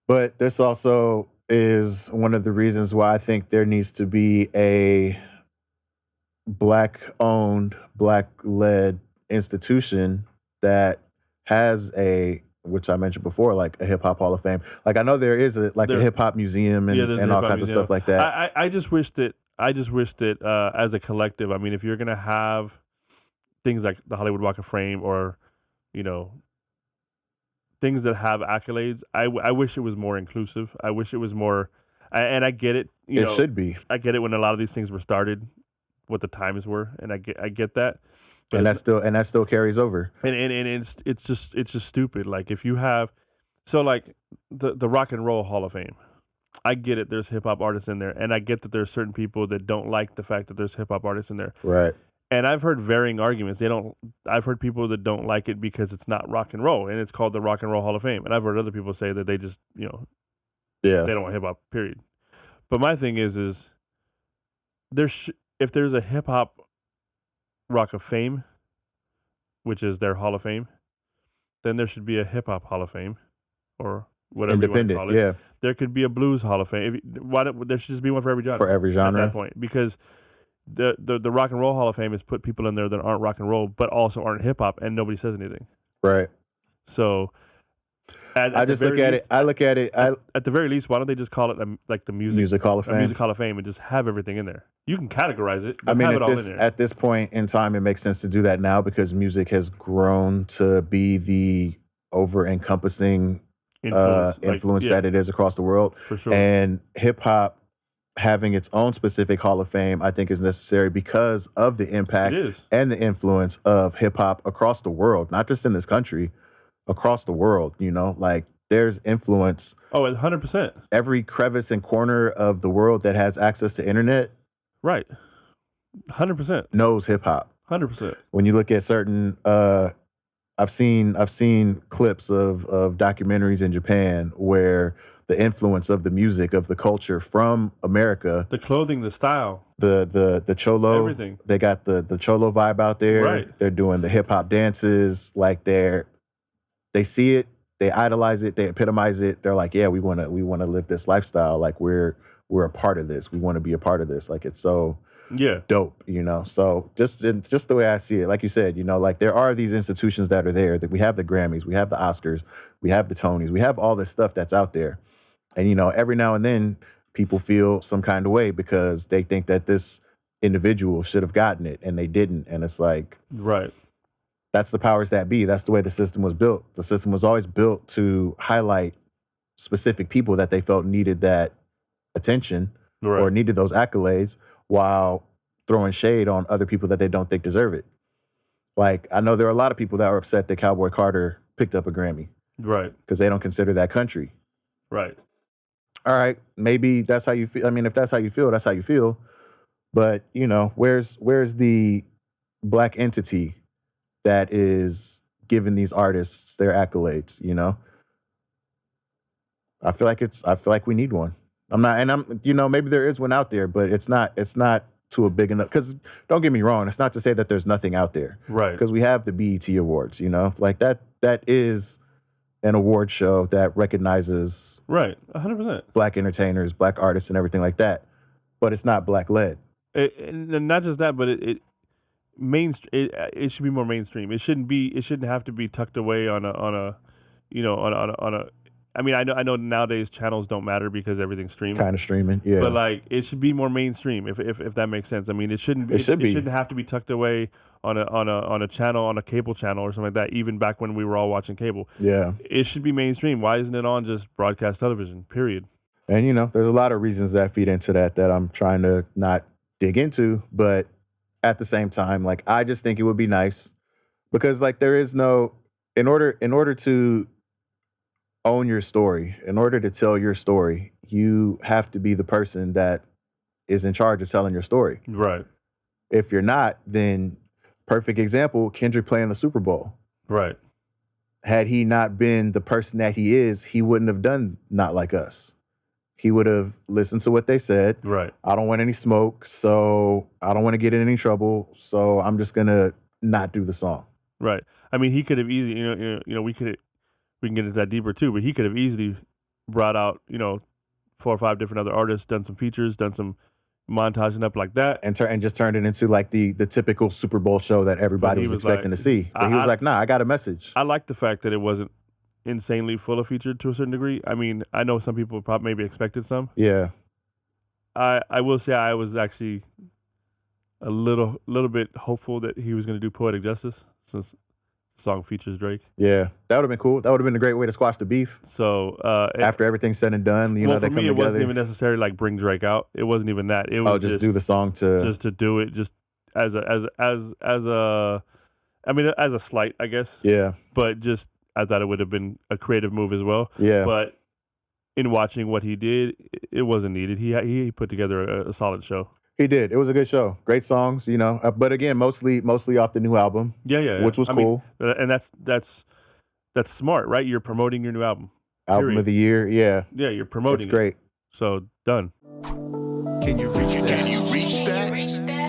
But this also is one of the reasons why I think there needs to be a black owned, black led institution that has a, which I mentioned before, like a hip hop Hall of Fame. Like I know there is a hip hop museum and all kinds of stuff like that. I just wish that as a collective. I mean, if you're gonna have things like the Hollywood Walk of Fame or, you know, things that have accolades, I wish it was more inclusive. I wish it was more, and I get it. It should be. I get it when a lot of these things were started, what the times were, and I get that. But that still carries over. And it's just stupid. Like if you have, so like the Rock and Roll Hall of Fame, I get it. There's hip hop artists in there, and I get that there's certain people that don't like the fact that there's hip hop artists in there. Right. And I've heard varying arguments. I've heard people that don't like it because it's not rock and roll, and it's called the Rock and Roll Hall of Fame. And I've heard other people say that they just, they don't want hip hop. Period. But my thing is if there's a hip hop Rock of Fame, which is their Hall of Fame, then there should be a hip hop Hall of Fame, or whatever you want to call it. Yeah. There could be a blues Hall of Fame. There should just be one for every genre. For every genre. At that point, because the Rock and Roll Hall of Fame has put people in there that aren't rock and roll, but also aren't hip hop, and nobody says anything. Right. So, at the very least, why don't they just call it like the Music Hall of Fame? Music Hall of Fame, and just have everything in there. You can categorize it. I mean, at this point in time, it makes sense to do that now because music has grown to be the over-encompassing influence that it is across the world. For sure. And hip hop having its own specific Hall of Fame, I think, is necessary because of the impact and the influence of hip hop across the world, not just in this country, across the world. Like there's influence. Oh, 100%. Every crevice and corner of the world that has access to internet, right? 100% knows hip hop. 100%. When you look at certain, I've seen clips of documentaries in Japan where the influence of the music, of the culture from America, the clothing, the style, the cholo, everything. They got the cholo vibe out there. Right. They're doing the hip hop dances. Like they see it, they idolize it, they epitomize it. They're like, yeah, we want to live this lifestyle. Like we're a part of this. We want to be a part of this. Like it's so dope, So just the way I see it, like you said, like there are these institutions that are there. That we have the Grammys, we have the Oscars, we have the Tonys, we have all this stuff that's out there. And, every now and then people feel some kind of way because they think that this individual should have gotten it and they didn't. And it's like, right. That's the powers that be. That's the way the system was built. The system was always built to highlight specific people that they felt needed that attention or needed those accolades while throwing shade on other people that they don't think deserve it. Like, I know there are a lot of people that are upset that Cowboy Carter picked up a Grammy. Right. Because they don't consider that country. Right. All right, maybe that's how you feel. I mean, if that's how you feel, that's how you feel. But, where's the black entity that is giving these artists their accolades, I feel like we need one. Maybe there is one out there, but it's not to a big enough, because don't get me wrong, it's not to say that there's nothing out there. Right. Because we have the BET Awards, like that is an award show that recognizes 100% black entertainers, black artists, and everything like that. But it's not black led. And not just that, but it should be more mainstream. It shouldn't have to be tucked away on a. I mean, I know nowadays channels don't matter because everything's streaming. Kind of streaming, yeah. But like, it should be more mainstream if that makes sense. I mean, it shouldn't have to be tucked away on a channel, on a cable channel or something like that. Even back when we were all watching cable, yeah, it should be mainstream. Why isn't it on just broadcast television? Period. And there's a lot of reasons that feed into that I'm trying to not dig into, but at the same time, like I just think it would be nice because like there is no in order to own your story, in order to tell your story, you have to be the person that is in charge of telling your story. Right. If you're not, then perfect example, Kendrick playing the Super Bowl. Right. Had he not been the person that he is, he wouldn't have done Not Like Us. He would have listened to what they said. Right. I don't want any smoke, so I don't want to get in any trouble, so I'm just going to not do the song. Right. I mean, he could have easily, we can get into that deeper too, but he could have easily brought out, 4 or 5 different other artists, done some features, done some montaging up like that. And just turned it into like the typical Super Bowl show that everybody was expecting to see. But he was like, nah, I got a message. I like the fact that it wasn't insanely full of feature to a certain degree. I mean, I know some people probably maybe expected some. Yeah. I will say I was actually a little bit hopeful that he was going to do Poetic Justice, since the song features Drake. Yeah, that would have been cool. That would have been a great way to squash the beef. So after everything's said and done, for they come me, together. It wasn't even necessarily like bring Drake out. It wasn't even that. It was just do the song to do it just as a slight, I guess. Yeah. But just I thought it would have been a creative move as well. Yeah. But in watching what he did, it wasn't needed. He put together a solid show. He did. It was a good show. Great songs, but again, mostly off the new album. Yeah. Which was cool. And that's smart, right? You're promoting your new album. Album of the year, yeah. Yeah, you're promoting. It's great. So done. Can you reach that?